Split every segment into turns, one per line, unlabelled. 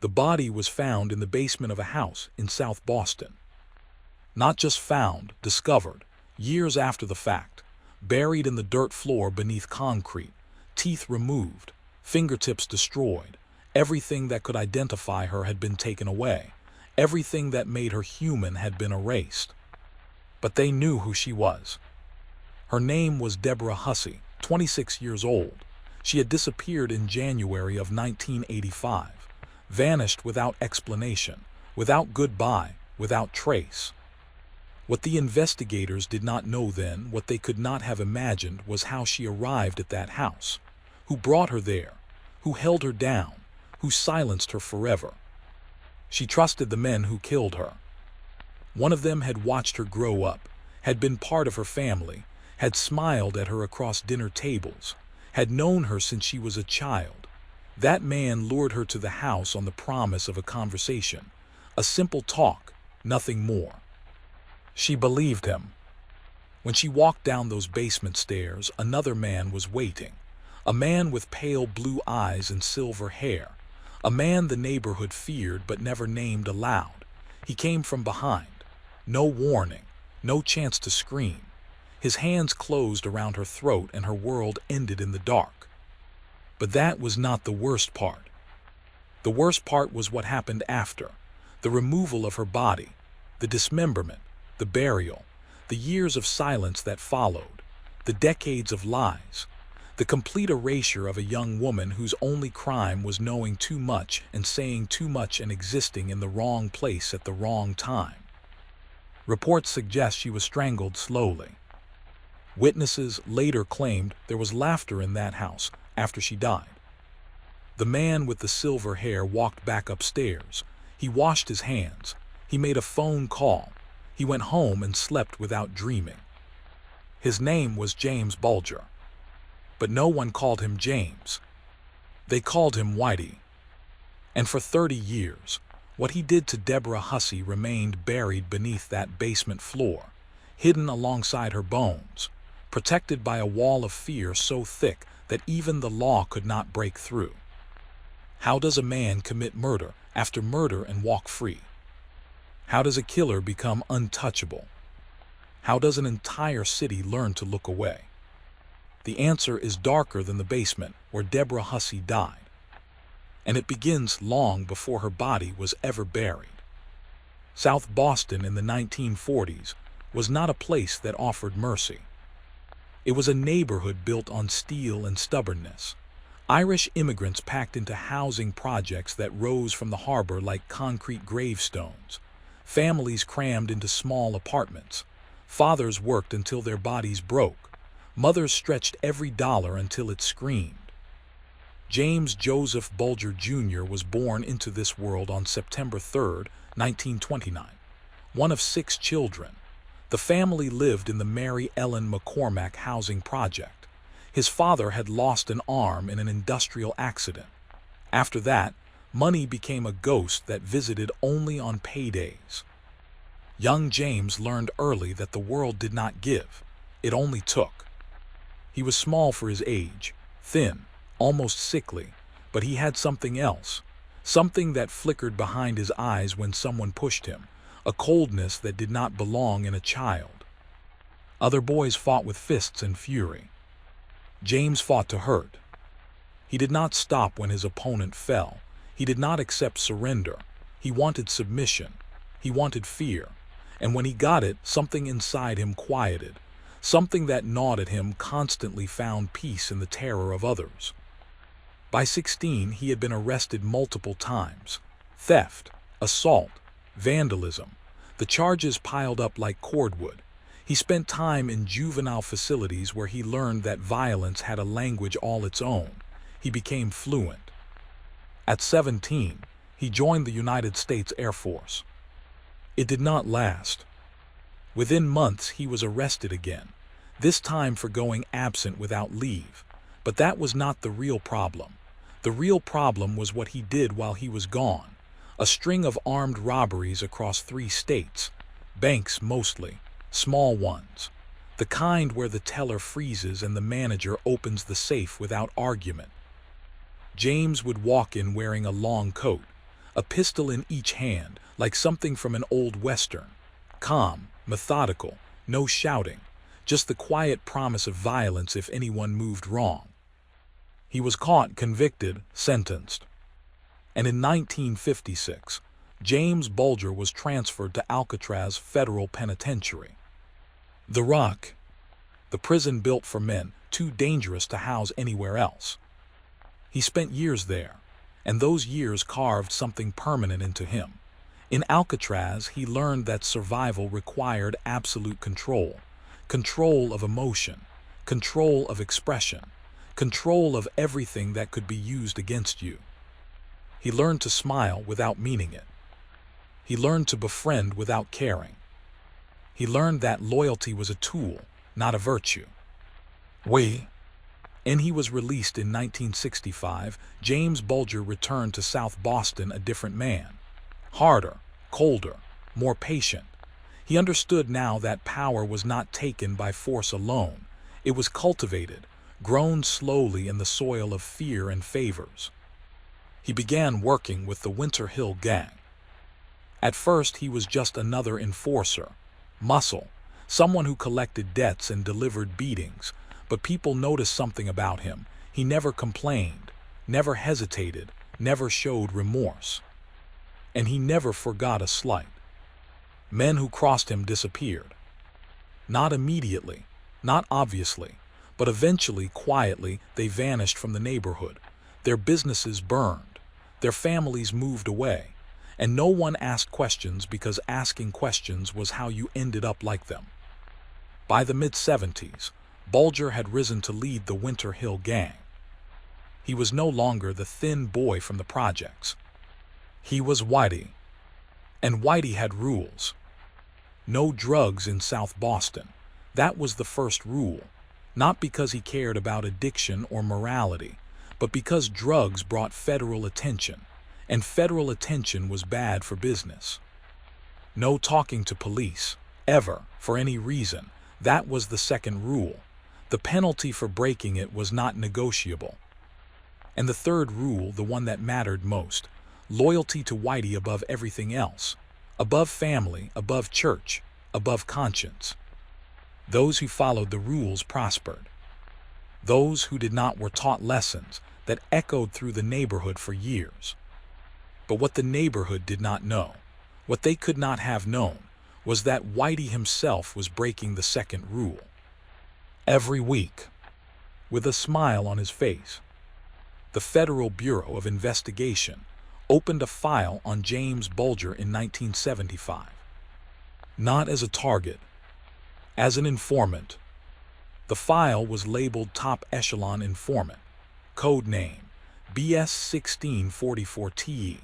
The body was found in the basement of a house in South Boston. Not just found, discovered, years after the fact, buried in the dirt floor beneath concrete, teeth removed, fingertips destroyed. Everything that could identify her had been taken away. Everything that made her human had been erased. But they knew who she was. Her name was Deborah Hussey, 26 years old. She had disappeared in January of 1985, vanished without explanation, without goodbye, without trace. What the investigators did not know then, what they could not have imagined, was how she arrived at that house. Who brought her there? Who held her down? Who silenced her forever? She trusted the men who killed her. One of them had watched her grow up, had been part of her family, had smiled at her across dinner tables, had known her since she was a child. That man lured her to the house on the promise of a conversation, a simple talk, nothing more. She believed him. When she walked down those basement stairs, another man was waiting, a man with pale blue eyes and silver hair, a man the neighborhood feared but never named aloud. He came from behind. No warning, no chance to scream. His hands closed around her throat and her world ended in the dark. But that was not the worst part. The worst part was what happened after. The removal of her body, the dismemberment, the burial, the years of silence that followed, the decades of lies, the complete erasure of a young woman whose only crime was knowing too much and saying too much and existing in the wrong place at the wrong time. Reports suggest she was strangled slowly. Witnesses later claimed there was laughter in that house after she died. The man with the silver hair walked back upstairs. He washed his hands. He made a phone call. He went home and slept without dreaming. His name was James Bulger. But no one called him James. They called him Whitey. And for 30 years, what he did to Deborah Hussey remained buried beneath that basement floor, hidden alongside her bones, protected by a wall of fear so thick that even the law could not break through. How does a man commit murder after murder and walk free? How does a killer become untouchable? How does an entire city learn to look away? The answer is darker than the basement where Deborah Hussey died. And it begins long before her body was ever buried. South Boston in the 1940s was not a place that offered mercy. It was a neighborhood built on steel and stubbornness. Irish immigrants packed into housing projects that rose from the harbor like concrete gravestones. Families crammed into small apartments. Fathers worked until their bodies broke. Mothers stretched every dollar until it screamed. James Joseph Bulger Jr. was born into this world on September 3, 1929, one of 6 children. The family lived in the Mary Ellen McCormack housing project. His father had lost an arm in an industrial accident. After that, money became a ghost that visited only on paydays. Young James learned early that the world did not give, it only took. He was small for his age, thin, almost sickly, but he had something else, something that flickered behind his eyes when someone pushed him, a coldness that did not belong in a child. Other boys fought with fists and fury. James fought to hurt. He did not stop when his opponent fell. He did not accept surrender. He wanted submission. He wanted fear. And when he got it, something inside him quieted. Something that gnawed at him constantly found peace in the terror of others. By 16, he had been arrested multiple times. Theft, assault, vandalism. The charges piled up like cordwood. He spent time in juvenile facilities where he learned that violence had a language all its own. He became fluent. At 17, he joined the United States Air Force. It did not last. Within months, he was arrested again, this time for going absent without leave. But that was not the real problem. The real problem was what he did while he was gone. A string of armed robberies across 3 states, banks mostly, small ones. The kind where the teller freezes and the manager opens the safe without argument. James would walk in wearing a long coat, a pistol in each hand, like something from an old western. Calm, methodical, no shouting, just the quiet promise of violence if anyone moved wrong. He was caught, convicted, sentenced. And in 1956, James Bulger was transferred to Alcatraz Federal Penitentiary. The Rock, the prison built for men too dangerous to house anywhere else. He spent years there, and those years carved something permanent into him. In Alcatraz, he learned that survival required absolute control. Control of emotion, control of expression, control of everything that could be used against you. He learned to smile without meaning it. He learned to befriend without caring. He learned that loyalty was a tool, not a virtue. And he was released in 1965. James Bulger returned to South Boston a different man. Harder, colder, more patient. He understood now that power was not taken by force alone. It was cultivated, grown slowly in the soil of fear and favors. He began working with the Winter Hill Gang. At first, he was just another enforcer, muscle, someone who collected debts and delivered beatings, but people noticed something about him. He never complained, never hesitated, never showed remorse. And he never forgot a slight. Men who crossed him disappeared. Not immediately, not obviously, but eventually, quietly, they vanished from the neighborhood. Their businesses burned. Their families moved away. And no one asked questions because asking questions was how you ended up like them. By the mid-70s, Bulger had risen to lead the Winter Hill Gang. He was no longer the thin boy from the projects. He was Whitey. And Whitey had rules. No drugs in South Boston. That was the first rule. Not because he cared about addiction or morality, but because drugs brought federal attention, and federal attention was bad for business. No talking to police, ever, for any reason. That was the second rule. The penalty for breaking it was not negotiable. And the third rule, the one that mattered most, loyalty to Whitey above everything else, above family, above church, above conscience. Those who followed the rules prospered. Those who did not were taught lessons that echoed through the neighborhood for years. But what the neighborhood did not know, what they could not have known, was that Whitey himself was breaking the second rule. Every week, with a smile on his face, the Federal Bureau of Investigation opened a file on James Bulger in 1975. Not as a target, as an informant. The file was labeled Top Echelon Informant, code name BS 1644TE.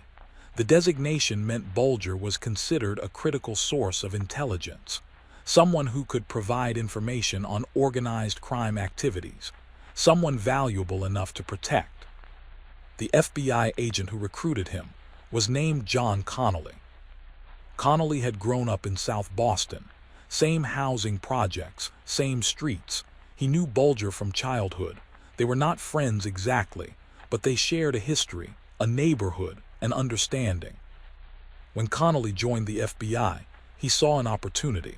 The designation meant Bulger was considered a critical source of intelligence, someone who could provide information on organized crime activities, someone valuable enough to protect. The FBI agent who recruited him was named John Connolly. Connolly had grown up in South Boston, same housing projects, same streets. He knew Bulger from childhood. They were not friends exactly, but they shared a history, a neighborhood, an understanding. When Connolly joined the FBI, he saw an opportunity.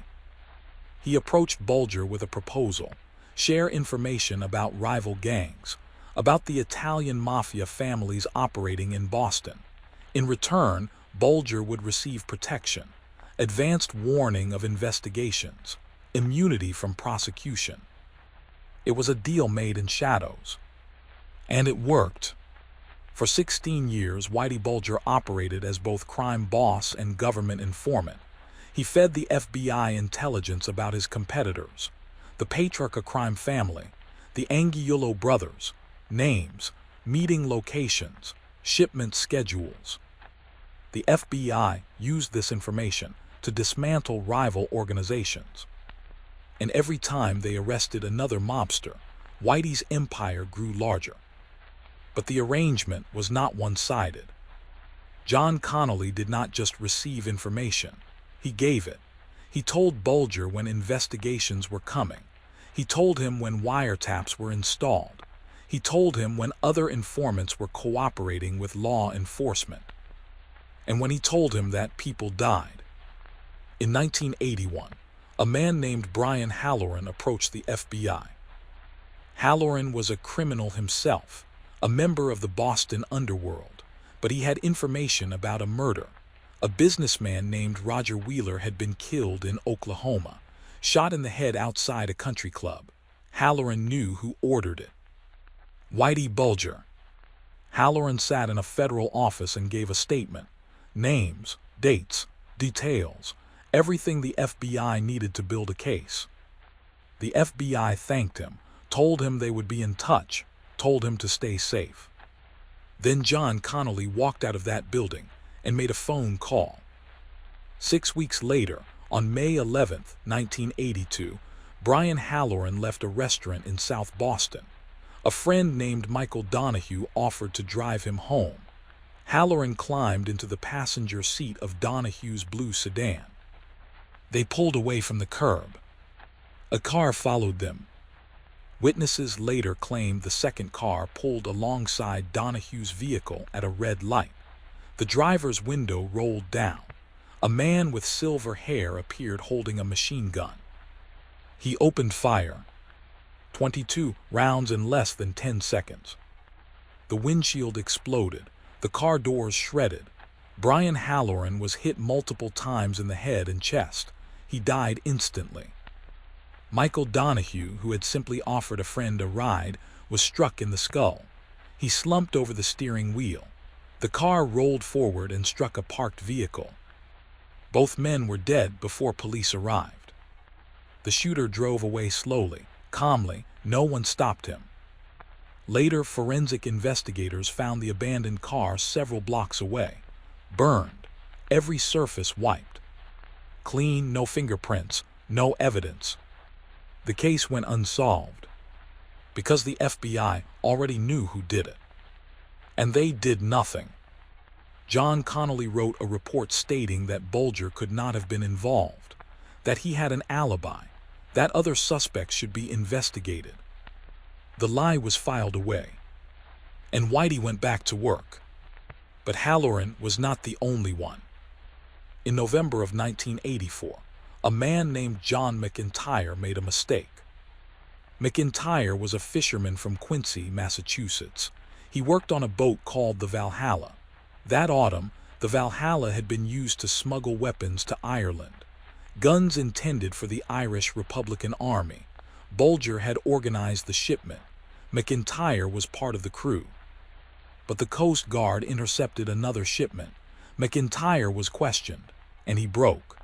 He approached Bulger with a proposal: share information about rival gangs, about the Italian mafia families operating in Boston. In return, Bulger would receive protection, advanced warning of investigations, immunity from prosecution. It was a deal made in shadows. And it worked. For 16 years, Whitey Bulger operated as both crime boss and government informant. He fed the FBI intelligence about his competitors, the Patriarcha crime family, the Anguillo brothers, names, meeting locations, shipment schedules. The FBI used this information to dismantle rival organizations. And every time they arrested another mobster, Whitey's empire grew larger. But the arrangement was not one-sided. John Connolly did not just receive information. He gave it. He told Bulger when investigations were coming. He told him when wiretaps were installed. He told him when other informants were cooperating with law enforcement. and when he told him that people died. In 1981, a man named Brian Halloran approached the FBI. Halloran was a criminal himself, a member of the Boston underworld, but he had information about a murder. A businessman named Roger Wheeler had been killed in Oklahoma, shot in the head outside a country club. Halloran knew who ordered it. Whitey Bulger. Halloran sat in a federal office and gave a statement. Names, dates, details, everything the FBI needed to build a case. The FBI thanked him, told him they would be in touch, told him to stay safe. Then John Connolly walked out of that building and made a phone call. 6 weeks later, on May 11, 1982, Brian Halloran left a restaurant in South Boston. A friend named Michael Donahue offered to drive him home. Halloran climbed into the passenger seat of Donahue's blue sedan. They pulled away from the curb. A car followed them. Witnesses later claimed the second car pulled alongside Donahue's vehicle at a red light. The driver's window rolled down. A man with silver hair appeared holding a machine gun. He opened fire. 22 rounds in less than 10 seconds. The windshield exploded. The car doors shredded. Brian Halloran was hit multiple times in the head and chest. He died instantly. Michael Donahue, who had simply offered a friend a ride, was struck in the skull. He slumped over the steering wheel. The car rolled forward and struck a parked vehicle. Both men were dead before police arrived. The shooter drove away slowly, calmly. No one stopped him. Later, forensic investigators found the abandoned car several blocks away. Burned. Every surface wiped. Clean, no fingerprints, no evidence. The case went unsolved because the FBI already knew who did it. And they did nothing. John Connolly wrote a report stating that Bulger could not have been involved, that he had an alibi, that other suspects should be investigated. The lie was filed away, and Whitey went back to work. But Halloran was not the only one. In November of 1984, a man named John McIntyre made a mistake. McIntyre was a fisherman from Quincy, Massachusetts. He worked on a boat called the Valhalla. That autumn, the Valhalla had been used to smuggle weapons to Ireland. Guns intended for the Irish Republican Army. Bulger had organized the shipment. McIntyre was part of the crew. But the Coast Guard intercepted another shipment. McIntyre was questioned, and he broke.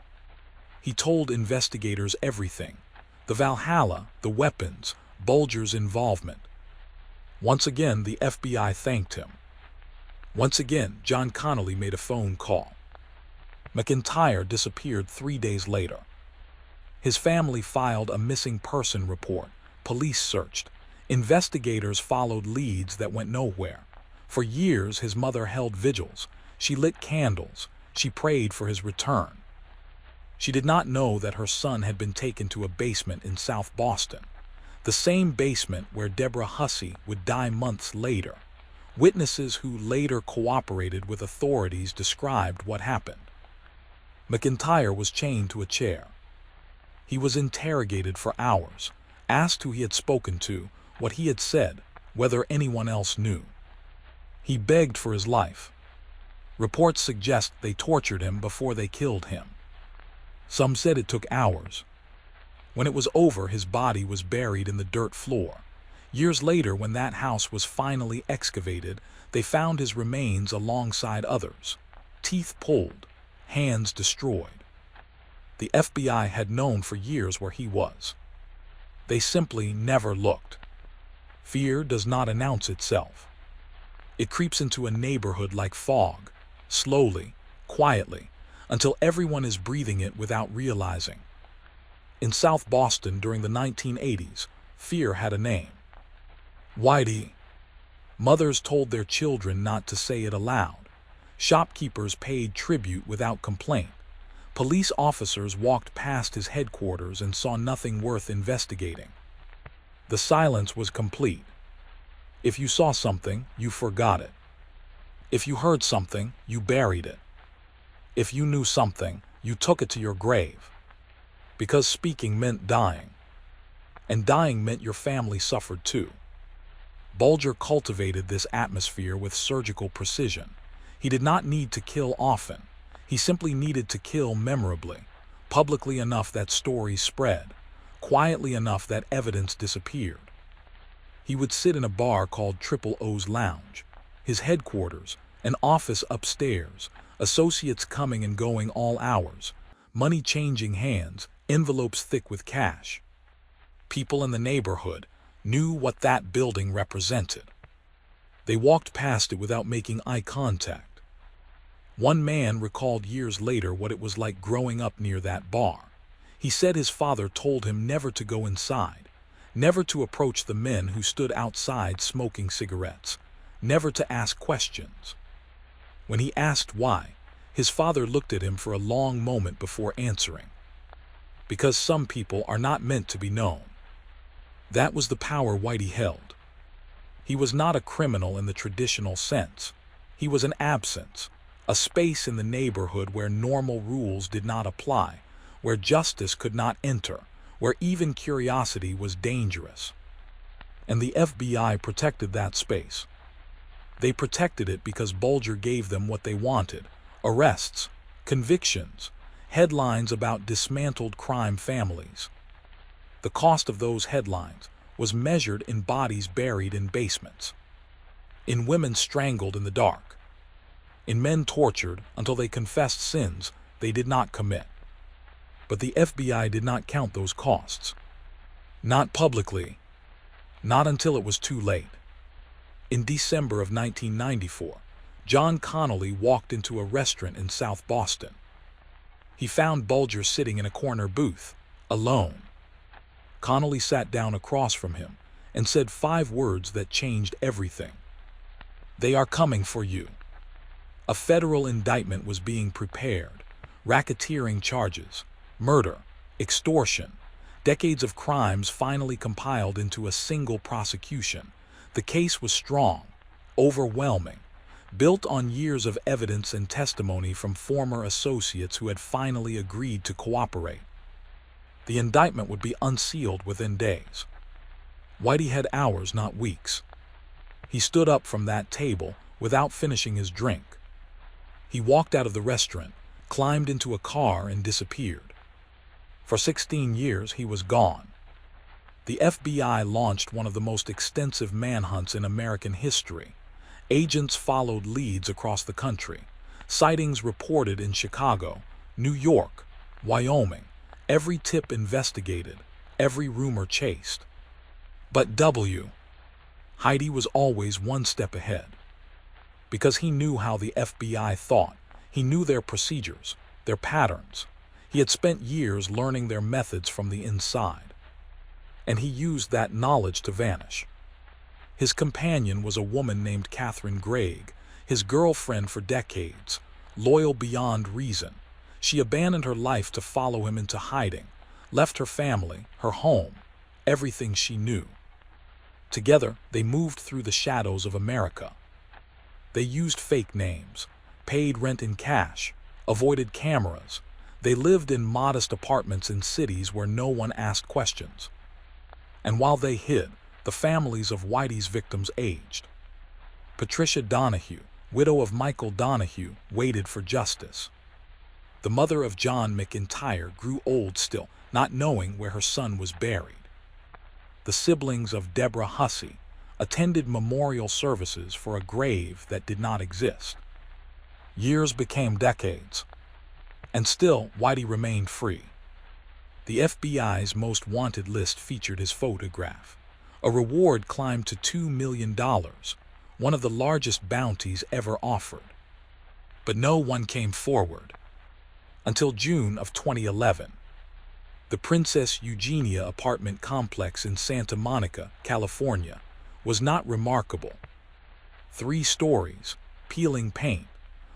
He told investigators everything: the Valhalla, the weapons, Bulger's involvement. Once again, the FBI thanked him. Once again, John Connolly made a phone call. McIntyre disappeared 3 days later. His family filed a missing person report. Police searched. Investigators followed leads that went nowhere. For years, his mother held vigils. She lit candles. She prayed for his return. She did not know that her son had been taken to a basement in South Boston, the same basement where Deborah Hussey would die months later. Witnesses who later cooperated with authorities described what happened. McIntyre was chained to a chair. He was interrogated for hours, asked who he had spoken to, what he had said, whether anyone else knew. He begged for his life. Reports suggest they tortured him before they killed him. Some said it took hours. When it was over, his body was buried in the dirt floor. Years later, when that house was finally excavated, they found his remains alongside others. Teeth pulled, hands destroyed. The FBI had known for years where he was. They simply never looked. Fear does not announce itself. It creeps into a neighborhood like fog, slowly, quietly, until everyone is breathing it without realizing. In South Boston during the 1980s, fear had a name. Whitey. Mothers told their children not to say it aloud. Shopkeepers paid tribute without complaint. Police officers walked past his headquarters and saw nothing worth investigating. The silence was complete. If you saw something, you forgot it. If you heard something, you buried it. If you knew something, you took it to your grave. Because speaking meant dying. And dying meant your family suffered too. Bulger cultivated this atmosphere with surgical precision. He did not need to kill often. He simply needed to kill memorably, publicly enough that stories spread, quietly enough that evidence disappeared. He would sit in a bar called Triple O's Lounge, his headquarters, an office upstairs, associates coming and going all hours, money changing hands, envelopes thick with cash. People in the neighborhood knew what that building represented. They walked past it without making eye contact. One man recalled years later what it was like growing up near that bar. He said his father told him never to go inside, never to approach the men who stood outside smoking cigarettes, never to ask questions. When he asked why, his father looked at him for a long moment before answering. Because some people are not meant to be known. That was the power Whitey held. He was not a criminal in the traditional sense. He was an absence, a space in the neighborhood where normal rules did not apply, where justice could not enter, where even curiosity was dangerous. And the FBI protected that space. They protected it because Bulger gave them what they wanted: arrests, convictions, headlines about dismantled crime families. The cost of those headlines was measured in bodies buried in basements, in women strangled in the dark, in men tortured until they confessed sins they did not commit. But the FBI did not count those costs. Not publicly. Not until it was too late. In December of 1994, John Connolly walked into a restaurant in South Boston. He found Bulger sitting in a corner booth, alone. Connolly sat down across from him and said 5 words that changed everything. "They are coming for you." A federal indictment was being prepared, racketeering charges, murder, extortion, decades of crimes finally compiled into a single prosecution. The case was strong, overwhelming, built on years of evidence and testimony from former associates who had finally agreed to cooperate. The indictment would be unsealed within days. Whitey had hours, not weeks. He stood up from that table without finishing his drink. He walked out of the restaurant, climbed into a car, and disappeared. For 16 years, he was gone. The FBI launched one of the most extensive manhunts in American history. Agents followed leads across the country. Sightings reported in Chicago, New York, Wyoming. Every tip investigated, every rumor chased. But Whitey was always one step ahead. Because he knew how the FBI thought. He knew their procedures, their patterns. He had spent years learning their methods from the inside. And he used that knowledge to vanish. His companion was a woman named Catherine Gregg, his girlfriend for decades, loyal beyond reason. She abandoned her life to follow him into hiding, left her family, her home, everything she knew. Together, they moved through the shadows of America. They used fake names, paid rent in cash, avoided cameras. They lived in modest apartments in cities where no one asked questions. And while they hid, the families of Whitey's victims aged. Patricia Donahue, widow of Michael Donahue, waited for justice. The mother of John McIntyre grew old still, not knowing where her son was buried. The siblings of Deborah Hussey attended memorial services for a grave that did not exist. Years became decades. And still, Whitey remained free. The FBI's most wanted list featured his photograph. A reward climbed to $2 million, one of the largest bounties ever offered. But no one came forward. Until June of 2011. The Princess Eugenia apartment complex in Santa Monica, California, was not remarkable. 3 stories, peeling paint,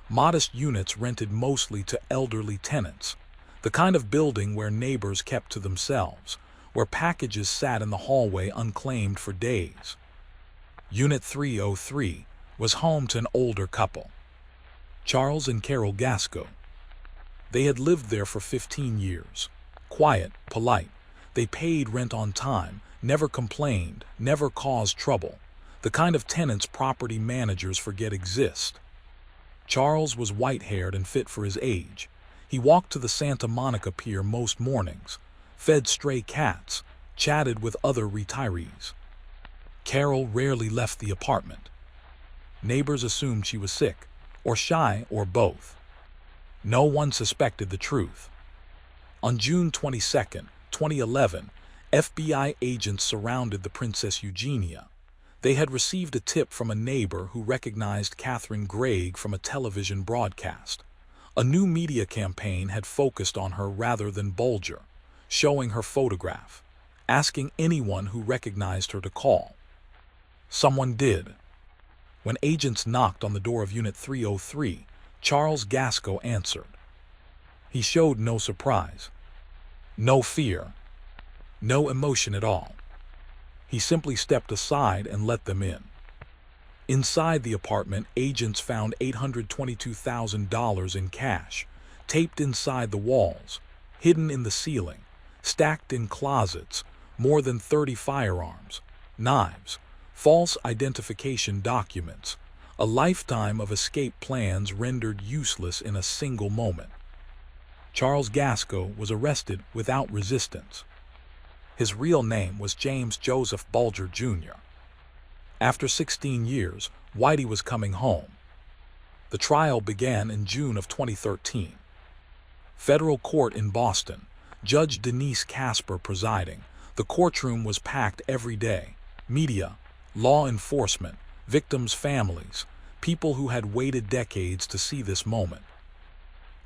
modest units rented mostly to elderly tenants, the kind of building where neighbors kept to themselves, where packages sat in the hallway unclaimed for days. Unit 303 was home to an older couple, Charles and Carol Gasco. They had lived there for 15 years. Quiet, polite. They paid rent on time, never complained, never caused trouble. The kind of tenants property managers forget exist. Charles was white-haired and fit for his age. He walked to the Santa Monica Pier most mornings, fed stray cats, chatted with other retirees. Carol rarely left the apartment. Neighbors assumed she was sick, or shy, or both. No one suspected the truth. On June 22, 2011, FBI agents surrounded the Princess Eugenia. They had received a tip from a neighbor who recognized Catherine Gregg from a television broadcast. A new media campaign had focused on her rather than Bulger, showing her photograph, asking anyone who recognized her to call. Someone did. When agents knocked on the door of Unit 303, Charles Gasco answered. He showed no surprise, no fear, no emotion at all. He simply stepped aside and let them in. Inside the apartment, agents found $822,000 in cash, taped inside the walls, hidden in the ceiling, stacked in closets, more than 30 firearms, knives, false identification documents, a lifetime of escape plans rendered useless in a single moment. Charles Gasco was arrested without resistance. His real name was James Joseph Bulger, Jr. After 16 years, Whitey was coming home. The trial began in June of 2013. Federal court in Boston, Judge Denise Casper presiding. The courtroom was packed every day. Media, law enforcement, victims' families, people who had waited decades to see this moment.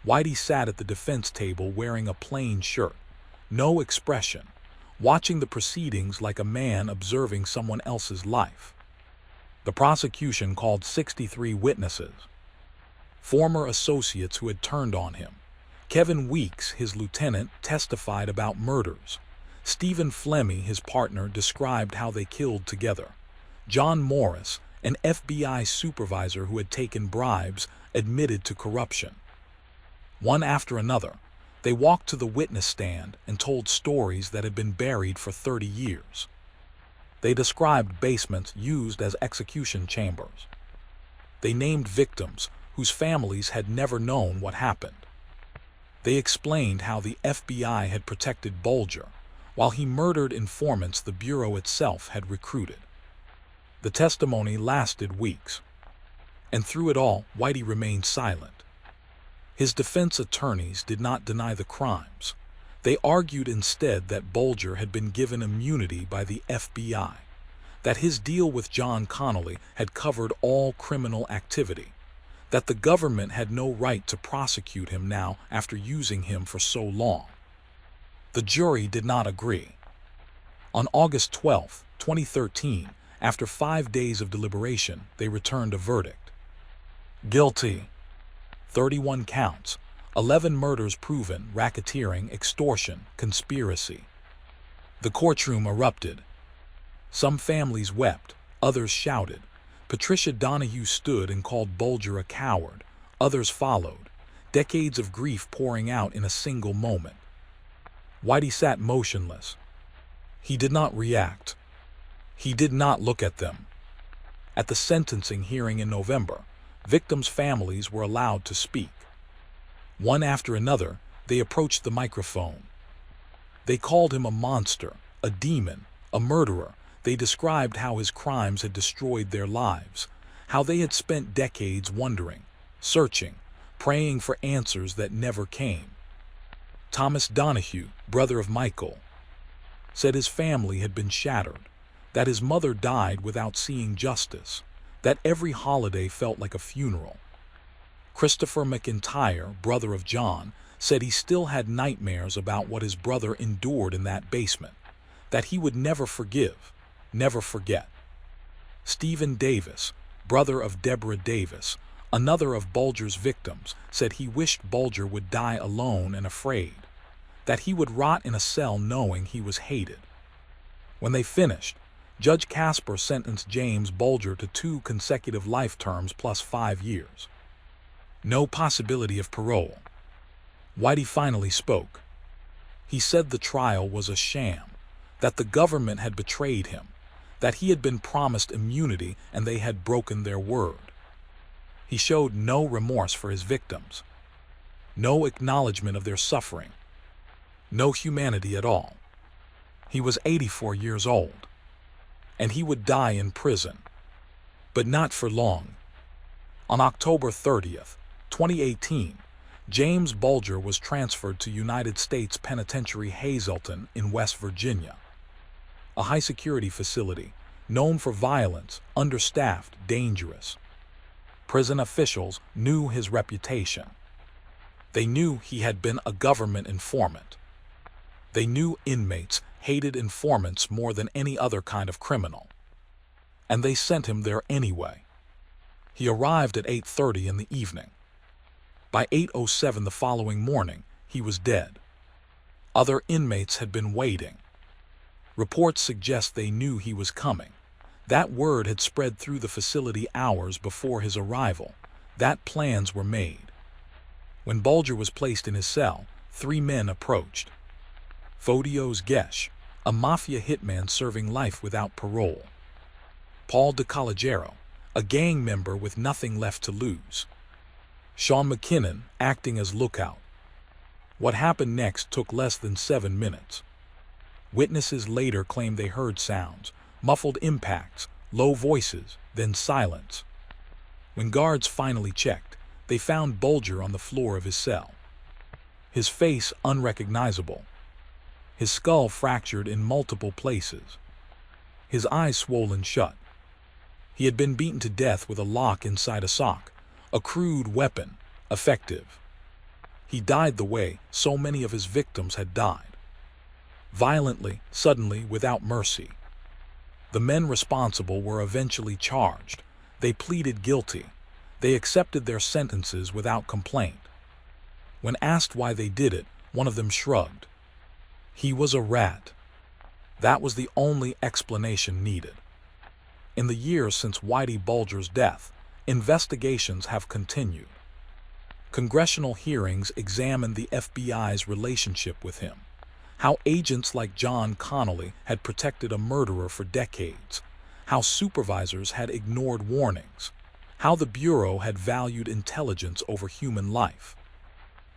Whitey sat at the defense table wearing a plain shirt, no expression, watching the proceedings like a man observing someone else's life. The prosecution called 63 witnesses, former associates who had turned on him. Kevin Weeks, his lieutenant, testified about murders. Stephen Flemmi, his partner, described how they killed together. John Morris, an FBI supervisor who had taken bribes, admitted to corruption. One after another, they walked to the witness stand and told stories that had been buried for 30 years. They described basements used as execution chambers. They named victims whose families had never known what happened. They explained how the FBI had protected Bulger, while he murdered informants the Bureau itself had recruited. The testimony lasted weeks, and through it all, Whitey remained silent. His defense attorneys did not deny the crimes. They argued instead that Bulger had been given immunity by the FBI, that his deal with John Connolly had covered all criminal activity, that the government had no right to prosecute him now after using him for so long. The jury did not agree. On August 12, 2013, after 5 days of deliberation, they returned a verdict. Guilty. 31 counts, 11 murders proven, racketeering, extortion, conspiracy. The courtroom erupted. Some families wept, others shouted. Patricia Donahue stood and called Bulger a coward. Others followed, decades of grief pouring out in a single moment. Whitey sat motionless. He did not react. He did not look at them. At the sentencing hearing in November, victims' families were allowed to speak. One after another, they approached the microphone. They called him a monster, a demon, a murderer. They described how his crimes had destroyed their lives, how they had spent decades wondering, searching, praying for answers that never came. Thomas Donahue, brother of Michael, said his family had been shattered, that his mother died without seeing justice, that every holiday felt like a funeral. Christopher McIntyre, brother of John, said he still had nightmares about what his brother endured in that basement, that he would never forgive, never forget. Stephen Davis, brother of Deborah Davis, another of Bulger's victims, said he wished Bulger would die alone and afraid, that he would rot in a cell knowing he was hated. When they finished, Judge Casper sentenced James Bulger to 2 consecutive life terms plus 5 years. No possibility of parole. Whitey finally spoke. He said the trial was a sham, that the government had betrayed him, that he had been promised immunity and they had broken their word. He showed no remorse for his victims, no acknowledgement of their suffering, no humanity at all. He was 84 years old, and he would die in prison, but not for long. On October 30th, 2018, James Bulger was transferred to United States Penitentiary Hazleton in West Virginia, a high-security facility known for violence, understaffed, dangerous. Prison officials knew his reputation. They knew he had been a government informant. They knew inmates hated informants more than any other kind of criminal. And they sent him there anyway. He arrived at 8:30 in the evening. By 8:07 the following morning, he was dead. Other inmates had been waiting. Reports suggest they knew he was coming. That word had spread through the facility hours before his arrival, that plans were made. When Bulger was placed in his cell, 3 men approached. Fotios Gesh, a mafia hitman serving life without parole. Paul DeCalagero, a gang member with nothing left to lose. Sean McKinnon, acting as lookout. What happened next took less than 7 minutes. Witnesses later claimed they heard sounds, muffled impacts, low voices, then silence. When guards finally checked, they found Bulger on the floor of his cell. His face unrecognizable. His skull fractured in multiple places. His eyes swollen shut. He had been beaten to death with a lock inside a sock, a crude weapon, effective. He died the way so many of his victims had died. Violently, suddenly, without mercy. The men responsible were eventually charged. They pleaded guilty. They accepted their sentences without complaint. When asked why they did it, one of them shrugged. He was a rat. That was the only explanation needed. In the years since Whitey Bulger's death, investigations have continued. Congressional hearings examined the FBI's relationship with him, how agents like John Connolly had protected a murderer for decades, how supervisors had ignored warnings, how the Bureau had valued intelligence over human life.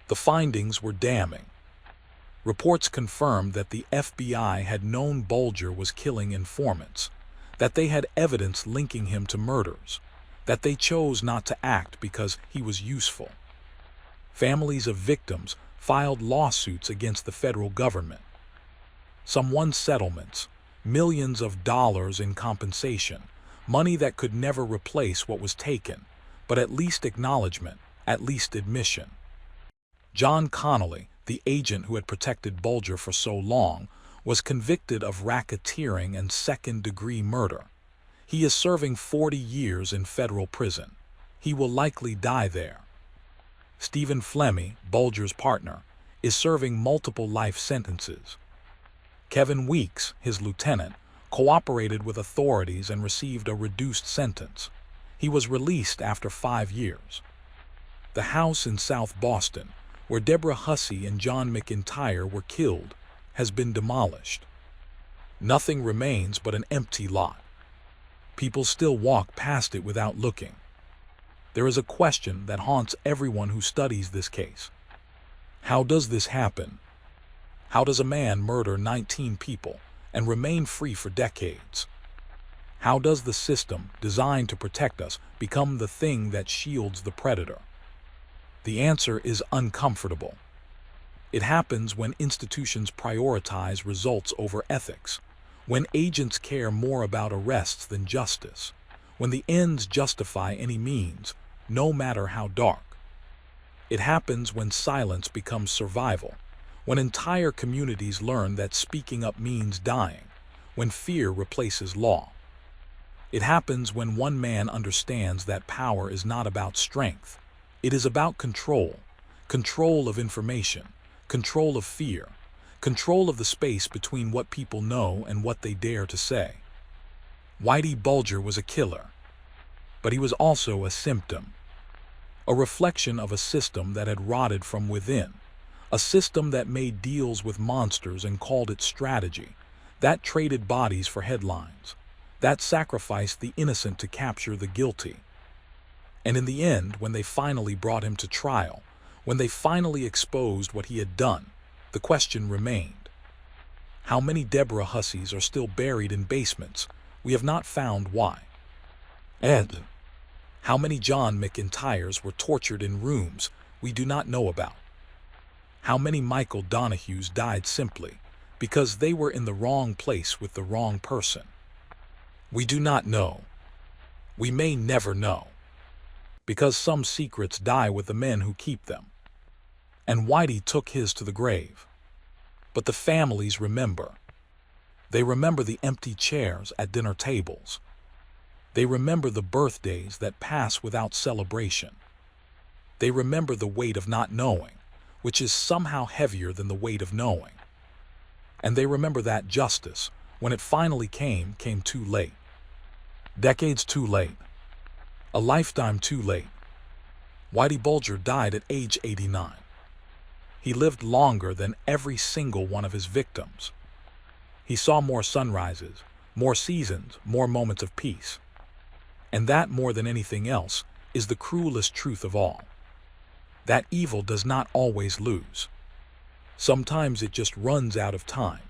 The findings were damning. Reports confirmed that the FBI had known Bulger was killing informants, that they had evidence linking him to murders, that they chose not to act because he was useful. Families of victims filed lawsuits against the federal government. Some won settlements, millions of dollars in compensation, money that could never replace what was taken, but at least acknowledgement, at least admission. John Connolly, the agent who had protected Bulger for so long, was convicted of racketeering and second-degree murder. He is serving 40 years in federal prison. He will likely die there. Stephen Flemmi, Bulger's partner, is serving multiple life sentences. Kevin Weeks, his lieutenant, cooperated with authorities and received a reduced sentence. He was released after 5 years. The house in South Boston, where Deborah Hussey and John McIntyre were killed, has been demolished. Nothing remains but an empty lot. People still walk past it without looking. There is a question that haunts everyone who studies this case. How does this happen? How does a man murder 19 people and remain free for decades? How does the system designed to protect us become the thing that shields the predator? The answer is uncomfortable. It happens when institutions prioritize results over ethics, when agents care more about arrests than justice, when the ends justify any means, no matter how dark. It happens when silence becomes survival, when entire communities learn that speaking up means dying, when fear replaces law. It happens when one man understands that power is not about strength. It is about control, control of information, control of fear, control of the space between what people know and what they dare to say. Whitey Bulger was a killer, but he was also a symptom, a reflection of a system that had rotted from within, A system that made deals with monsters and called it strategy, that traded bodies for headlines, that sacrificed the innocent to capture the guilty. And in the end, when they finally brought him to trial, when they finally exposed what he had done, the question remained. How many Deborah Hussies are still buried in basements we have not found why? And how many John McIntyres were tortured in rooms we do not know about? How many Michael Donahues died simply because they were in the wrong place with the wrong person? We do not know. We may never know. Because some secrets die with the men who keep them. And Whitey took his to the grave. But the families remember. They remember the empty chairs at dinner tables. They remember the birthdays that pass without celebration. They remember the weight of not knowing, which is somehow heavier than the weight of knowing. And they remember that justice, when it finally came too late. Decades too late. A lifetime too late. Whitey Bulger died at age 89. He lived longer than every single one of his victims. He saw more sunrises, more seasons, more moments of peace. And that, more than anything else, is the cruelest truth of all. That evil does not always lose. Sometimes it just runs out of time.